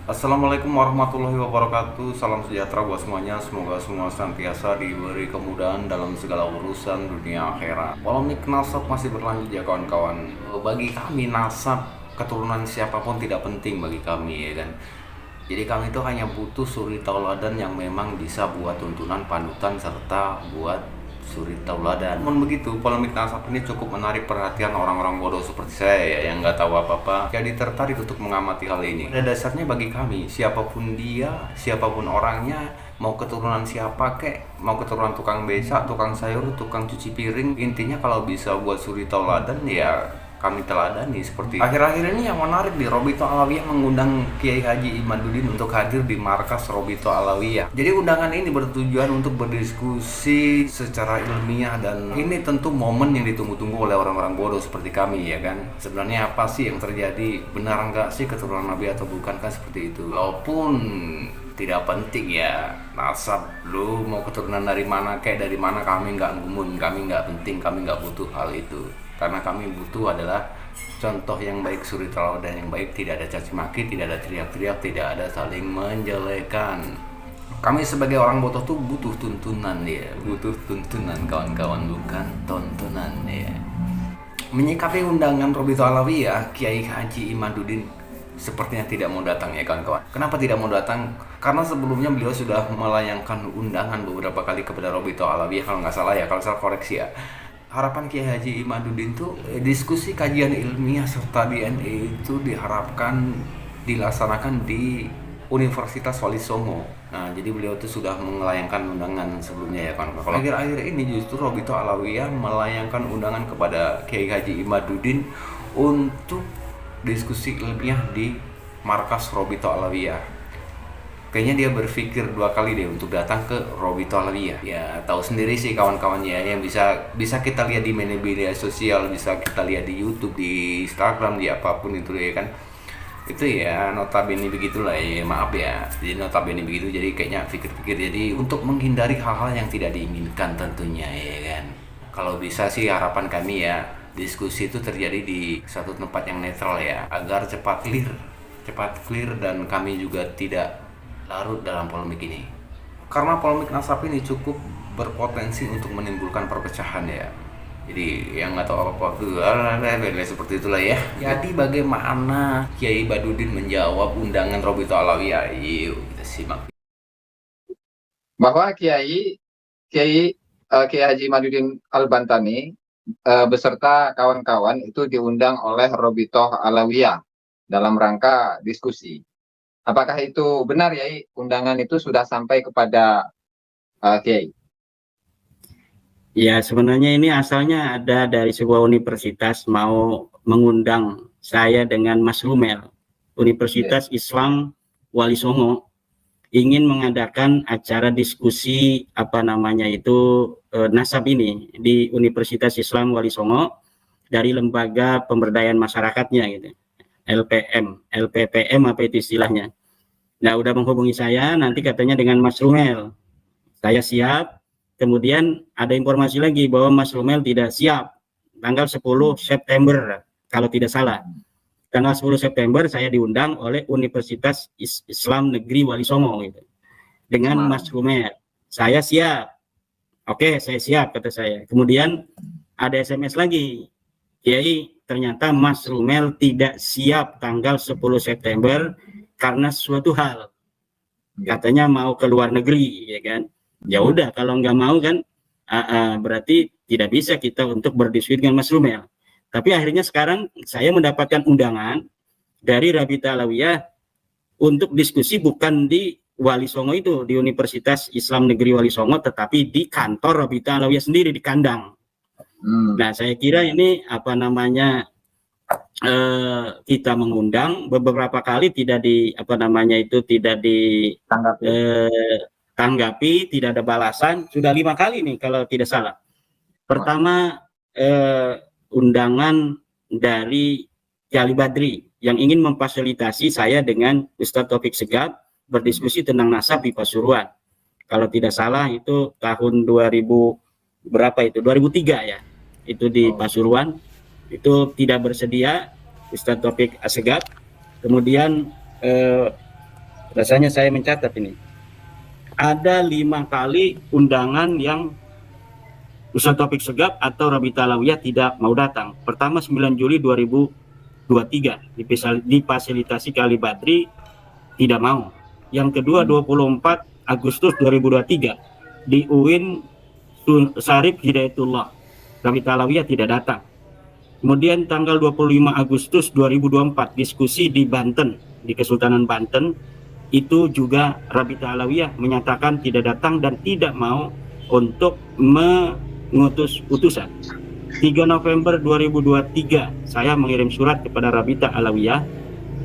Assalamualaikum warahmatullahi wabarakatuh. Salam sejahtera buat semuanya. Semoga semua senantiasa diberi kemudahan dalam segala urusan dunia akhirat. Polemik nasab masih berlanjut ya kawan-kawan. Bagi kami nasab keturunan siapapun tidak penting bagi kami ya kan. Jadi kami itu hanya butuh suri tauladan yang memang bisa buat tuntunan panutan serta buat suri tauladan. Namun begitu, polemik nasab ini cukup menarik perhatian orang-orang bodoh seperti saya ya, yang nggak tahu apa-apa. Jadi tertarik untuk mengamati hal ini. Pada dasarnya bagi kami, siapapun dia, siapapun orangnya, mau keturunan siapa kek, mau keturunan tukang beca, tukang sayur, tukang cuci piring, intinya kalau bisa buat suri tauladan ya kami teladani seperti itu. Akhir-akhir ini yang menarik di Robito Alawiyah mengundang Kiai Haji Imaduddin untuk hadir di markas Robito Alawiyah. Jadi undangan ini bertujuan untuk berdiskusi secara ilmiah dan ini tentu momen yang ditunggu-tunggu oleh orang-orang bodoh seperti kami ya kan. Sebenarnya apa sih yang terjadi? Benar nggak sih keturunan Nabi atau bukan kan seperti itu? Walaupun tidak penting ya nasab lu mau keturunan dari mana kayak dari mana kami nggak gumun, kami nggak penting, kami nggak butuh hal itu karena kami butuh adalah contoh yang baik, suri tauladan yang baik, tidak ada caci maki, tidak ada teriak-teriak, tidak ada saling menjelekan. Kami sebagai orang bodoh tuh butuh tuntunan ya, butuh tuntunan kawan-kawan, bukan tontonan ya. Menyikapi undangan Robito Alawiyah, Kiai Haji Imaduddin sepertinya tidak mau datang ya kawan-kawan. Kenapa tidak mau datang? Karena sebelumnya beliau sudah melayangkan undangan beberapa kali kepada Robito Alawiyah kalau nggak salah ya, kalau salah koreksi ya. Harapan Kiai Haji Imaduddin itu diskusi kajian ilmiah serta DNA itu diharapkan dilaksanakan di Universitas Wali Songo. Nah, jadi beliau itu sudah melayangkan undangan sebelumnya ya kan. Kalau akhir-akhir ini justru Robito Alawiyah melayangkan undangan kepada Kiai Haji Imaduddin untuk diskusi ilmiah di markas Robito Alawiyah. Kayaknya dia berpikir dua kali deh untuk datang ke Robito Alawiyah. Ya tahu sendiri sih kawan-kawan ya, yang bisa kita lihat di media sosial, bisa kita lihat di YouTube, di Instagram, di apapun itu ya kan. Itu ya notabene begitulah ya, maaf ya. Jadi notabene begitu, jadi kayaknya pikir-pikir jadi untuk menghindari hal-hal yang tidak diinginkan tentunya ya kan. Kalau bisa sih harapan kami ya diskusi itu terjadi di satu tempat yang netral ya, agar cepat clear dan kami juga tidak larut dalam polemik ini. Karena polemik nasab ini cukup berpotensi untuk menimbulkan perpecahan ya. Jadi yang nggak tahu apa-apa tuh seperti itulah ya. Jadi bagaimana Kiai Badudin menjawab undangan Robito Alawiyah? Yuk kita simak. Bahwa Kiai Kiai Haji Madudin Al-Bantani beserta kawan-kawan itu diundang oleh Robitoh Alawiyah dalam rangka diskusi. Apakah itu benar, Yai? Undangan itu sudah sampai kepada Kiai? Ya, sebenarnya ini asalnya ada dari sebuah universitas mau mengundang saya dengan Mas Rumel, Universitas Islam Wali Songo, ingin mengadakan acara diskusi nasab ini di Universitas Islam Wali Songo dari lembaga pemberdayaan masyarakatnya gitu. LPPM apa itu istilahnya. Nah, udah menghubungi saya, nanti katanya dengan Mas Rumel. Saya siap. Kemudian ada informasi lagi bahwa Mas Rumel tidak siap. Tanggal 10 September, kalau tidak salah. Tanggal 10 September saya diundang oleh Universitas Islam Negeri Wali Songo gitu. Dengan Mas Rumel. Saya siap. Oke, saya siap, kata saya. Kemudian ada SMS lagi. Kiai, ternyata Mas Rumel tidak siap tanggal 10 September karena suatu hal. Katanya mau ke luar negeri, ya kan? Ya udah, kalau nggak mau kan berarti tidak bisa kita untuk berdiskusi dengan Mas Rumel. Tapi akhirnya sekarang saya mendapatkan undangan dari Robito Alawiyah untuk diskusi bukan di Wali Songo itu, di Universitas Islam Negeri Wali Songo, tetapi di kantor Robito Alawiyah sendiri di kandang. Nah, saya kira ini kita mengundang beberapa kali tidak ditanggapi, tidak ada balasan. Sudah 5 kali nih kalau tidak salah. Pertama undangan dari Kiai Badri yang ingin memfasilitasi saya dengan Ustadz Taufik Segaf berdiskusi tentang nasab di Pasuruan. Kalau tidak salah itu tahun 2003 ya. Itu di Pasuruan. Itu tidak bersedia Ustadz Taufik Segaf. Kemudian Rasanya saya mencatat ini. Ada 5 kali undangan yang Ustaz Taufik Segaf atau Rabita Alawiyah tidak mau datang. Pertama 9 Juli 2023 difasilitasi Kali Badri, tidak mau. Yang kedua 24 Agustus 2023 di UIN Syarif Hidayatullah, Rabita Alawiyah tidak datang. Kemudian tanggal 25 Agustus 2024 diskusi di Banten, di Kesultanan Banten, itu juga Rabita Alawiyah menyatakan tidak datang dan tidak mau untuk mengutus utusan. 3 November 2023 saya mengirim surat kepada Rabita Alawiyah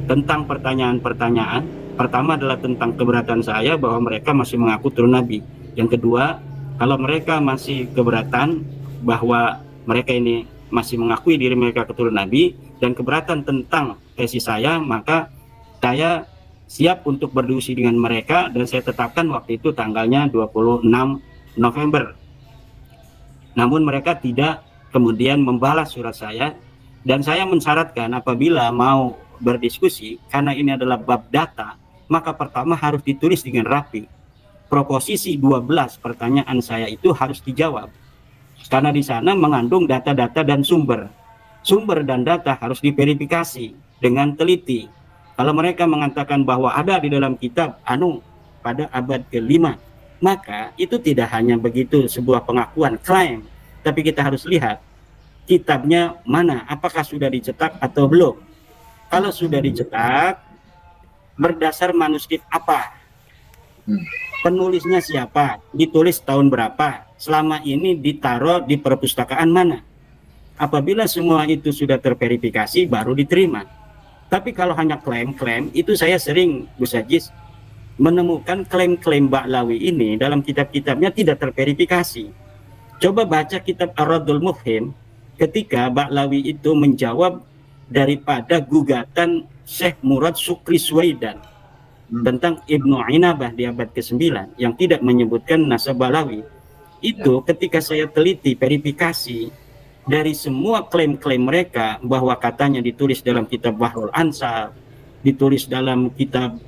tentang pertanyaan-pertanyaan. Pertama adalah tentang keberatan saya bahwa mereka masih mengaku turun Nabi. Yang kedua, kalau mereka masih keberatan bahwa mereka ini masih mengakui diri mereka keturunan Nabi dan keberatan tentang tesis saya, maka saya siap untuk berdiskusi dengan mereka dan saya tetapkan waktu itu tanggalnya 26 November. Namun mereka tidak kemudian membalas surat saya dan saya mensyaratkan apabila mau berdiskusi, karena ini adalah bab data, maka pertama harus ditulis dengan rapi. Proposisi 12 pertanyaan saya itu harus dijawab. Karena di sana mengandung data-data dan sumber. Sumber dan data harus diverifikasi dengan teliti. Kalau mereka mengatakan bahwa ada di dalam kitab pada abad ke-5, maka itu tidak hanya begitu sebuah pengakuan, klaim, tapi kita harus lihat kitabnya mana, apakah sudah dicetak atau belum. Kalau sudah dicetak, berdasar manuskrip apa? Penulisnya siapa? Ditulis tahun berapa? Selama ini ditaruh di perpustakaan mana? Apabila semua itu sudah terverifikasi, baru diterima. Tapi kalau hanya klaim-klaim, itu saya sering, Gus Ajis, menemukan klaim-klaim Ba'lawi ini dalam kitab-kitabnya tidak terverifikasi. Coba baca kitab Ar-Raddul Mufhim, ketika Ba'lawi itu menjawab daripada gugatan Syekh Murad Sukri Suwaidan tentang Ibnu Inabah di abad ke-9 yang tidak menyebutkan nasab Ba'lawi. Itu ketika saya teliti verifikasi dari semua klaim-klaim mereka bahwa katanya ditulis dalam kitab Bahrul Ansar, ditulis dalam kitab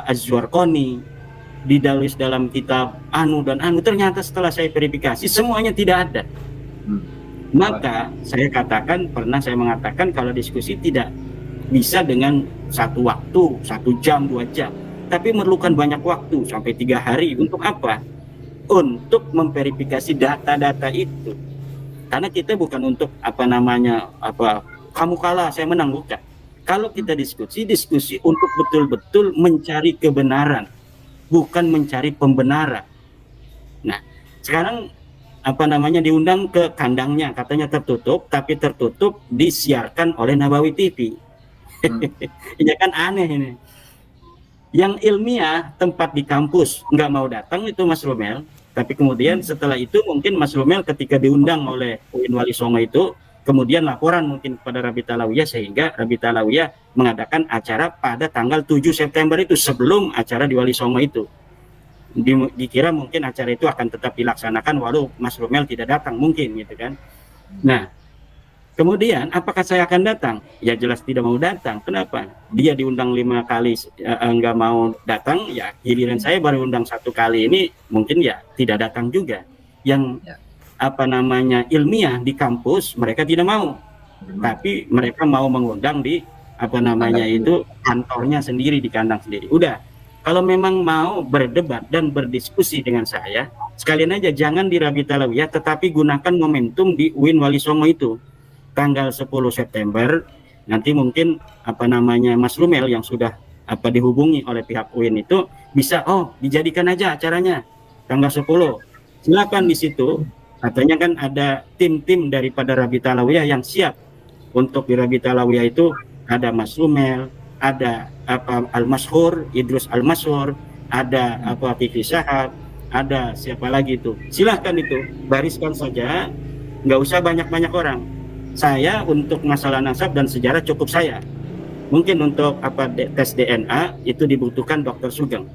Az-Zurqani, ditulis dalam kitab dan ternyata setelah saya verifikasi semuanya tidak ada. Maka saya pernah saya mengatakan kalau diskusi tidak bisa dengan satu waktu, 1 jam, 2 jam, tapi memerlukan banyak waktu sampai 3 hari. Untuk apa? Untuk memverifikasi data-data itu. Karena kita bukan untuk kamu kalah saya menang, bukan. Kalau kita diskusi untuk betul-betul mencari kebenaran, bukan mencari pembenaran. Nah, sekarang diundang ke kandangnya, katanya tertutup, tapi tertutup disiarkan oleh Nabawi TV. Ya kan aneh ini. Yang ilmiah tempat di kampus nggak mau datang itu Mas Romel, tapi kemudian setelah itu mungkin Mas Romel ketika diundang oleh UIN Wali Songo itu kemudian laporan mungkin kepada Rabita Alawiyah sehingga Rabita Alawiyah mengadakan acara pada tanggal 7 September itu sebelum acara di Wali Songo itu. Dikira mungkin acara itu akan tetap dilaksanakan walau Mas Romel tidak datang mungkin gitu kan. Nah, kemudian apakah saya akan datang? Ya jelas tidak mau datang. Kenapa? Dia diundang 5 kali enggak mau datang, ya giliran saya baru undang 1 kali ini mungkin ya tidak datang juga. Yang ilmiah di kampus mereka tidak mau. Tapi mereka mau mengundang di itu kantornya sendiri, di kandang sendiri. Udah. Kalau memang mau berdebat dan berdiskusi dengan saya, sekalian aja jangan di Rabita Alawiyah tetapi gunakan momentum di UIN Wali Songo itu. Tanggal 10 September nanti mungkin Mas Rumel yang sudah dihubungi oleh pihak UIN itu bisa dijadikan aja acaranya tanggal 10. Silakan di situ. Katanya kan ada tim-tim daripada Rabita Alawiyah yang siap untuk di Rabita Alawiyah itu ada Mas Rumel, ada Al-Mashhur, Idrus Al-Mashhur, ada Fikri Syahab, ada siapa lagi itu. Silahkan itu, bariskan saja, nggak usah banyak-banyak orang. Saya untuk masalah nasab dan sejarah cukup saya. Mungkin untuk tes DNA itu dibutuhkan Dokter Sugeng.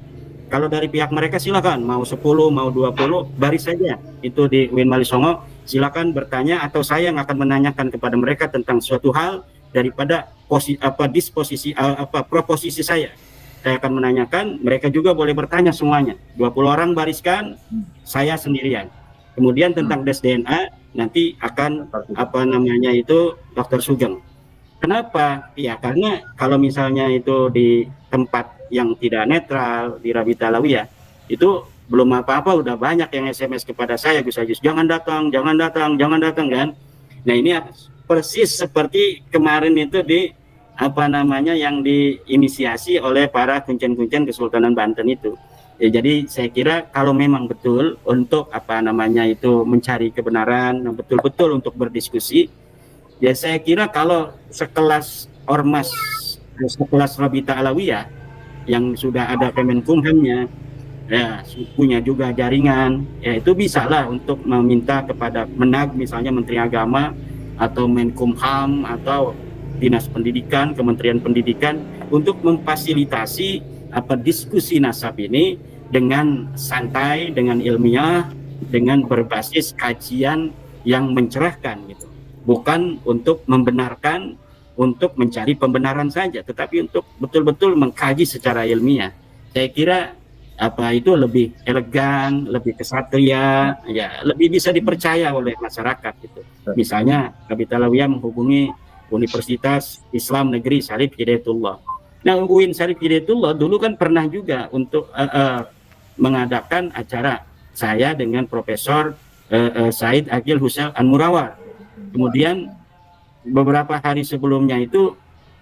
Kalau dari pihak mereka silakan, mau 10, mau 20, baris saja. Itu di UIN Wali Songo, silakan bertanya atau saya yang akan menanyakan kepada mereka tentang suatu hal daripada proposisi saya. saya akan menanyakan, mereka juga boleh bertanya semuanya. 20 orang bariskan, saya sendirian. Kemudian tentang tes DNA nanti akan Dr. Sugeng. Kenapa? Ya karena kalau misalnya itu di tempat yang tidak netral di Rabita Alawiyah, itu belum apa-apa udah banyak yang SMS kepada saya, Gus Ajis, jangan datang kan. Nah ini persis seperti kemarin itu di yang diinisiasi oleh para kuncen-kuncen Kesultanan Banten itu. Ya, jadi saya kira kalau memang betul untuk mencari kebenaran, betul-betul untuk berdiskusi, ya saya kira kalau sekelas ormas, sekelas Rabita Alawiyah yang sudah ada Kemenkumhamnya, ya punya juga jaringan, ya itu bisa lah untuk meminta kepada Menag, misalnya Menteri Agama atau Menkumham atau Dinas Pendidikan, Kementerian Pendidikan, untuk memfasilitasi diskusi nasab ini dengan santai, dengan ilmiah, dengan berbasis kajian yang mencerahkan gitu. Bukan untuk membenarkan, untuk mencari pembenaran saja, tetapi untuk betul-betul mengkaji secara ilmiah. Saya kira itu lebih elegan, lebih kesatria, ya lebih bisa dipercaya oleh masyarakat gitu. Misalnya Rabita Alawiyah menghubungi Universitas Islam Negeri Syarif Hidayatullah. Nah, UIN Syarif Hidayatullah dulu kan pernah juga untuk mengadakan acara saya dengan Profesor Said Aqil Husain An-Murawar. Kemudian beberapa hari sebelumnya itu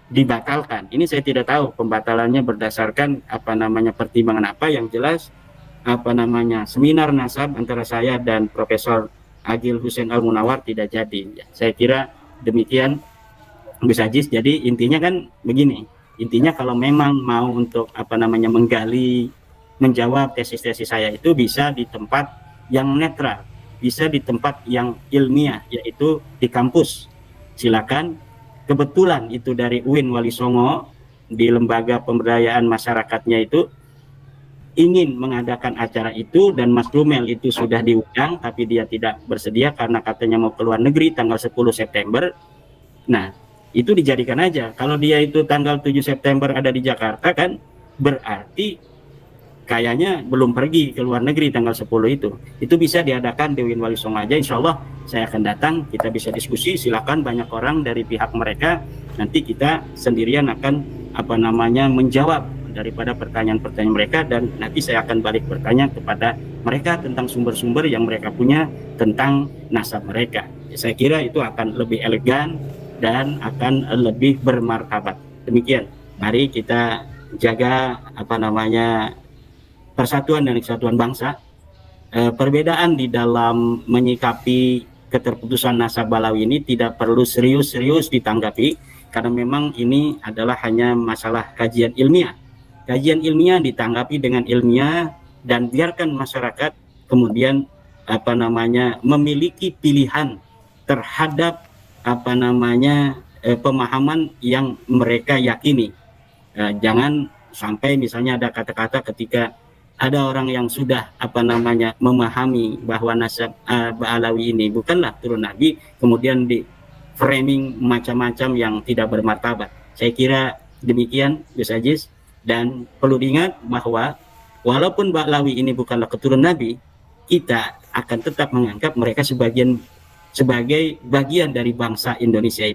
dibatalkan. Ini saya tidak tahu pembatalannya berdasarkan pertimbangan apa. Yang jelas seminar nasab antara saya dan Profesor Aqil Husain Al-Munawar tidak jadi. Saya kira demikian, Gus Ajis. Jadi intinya kan begini. Intinya kalau memang mau untuk menggali, menjawab tesis-tesis saya itu bisa di tempat yang netral, bisa di tempat yang ilmiah, yaitu di kampus. Silakan. Kebetulan itu dari UIN Wali Songo, di lembaga pemberdayaan masyarakatnya itu ingin mengadakan acara itu, dan Mas Rumel itu sudah diundang tapi dia tidak bersedia karena katanya mau keluar negeri tanggal 10 September. Nah, itu dijadikan aja. Kalau dia itu tanggal 7 September ada di Jakarta kan, berarti kayaknya belum pergi ke luar negeri tanggal 10 itu. Itu bisa diadakan di UIN Wali Songo aja. Insya Allah saya akan datang, kita bisa diskusi. Silakan banyak orang dari pihak mereka. Nanti kita sendirian akan menjawab daripada pertanyaan-pertanyaan mereka, dan nanti saya akan balik bertanya kepada mereka tentang sumber-sumber yang mereka punya tentang nasab mereka. Saya kira itu akan lebih elegan dan akan lebih bermartabat. Demikian. Mari kita jaga persatuan dan kesatuan bangsa. Perbedaan di dalam menyikapi keterputusan nasab Balawi ini tidak perlu serius-serius ditanggapi, karena memang ini adalah hanya masalah kajian ilmiah. Kajian ilmiah ditanggapi dengan ilmiah, dan biarkan masyarakat kemudian memiliki pilihan terhadap pemahaman yang mereka yakini. Jangan sampai misalnya ada kata-kata ketika ada orang yang sudah memahami bahwa nasab Ba'alawi ini bukanlah turun Nabi, kemudian di framing macam-macam yang tidak bermartabat. Saya kira demikian, Gus Ajis. Dan perlu diingat bahwa walaupun Ba'alawi ini bukanlah keturunan Nabi, kita akan tetap menganggap mereka sebagai bagian dari bangsa Indonesia.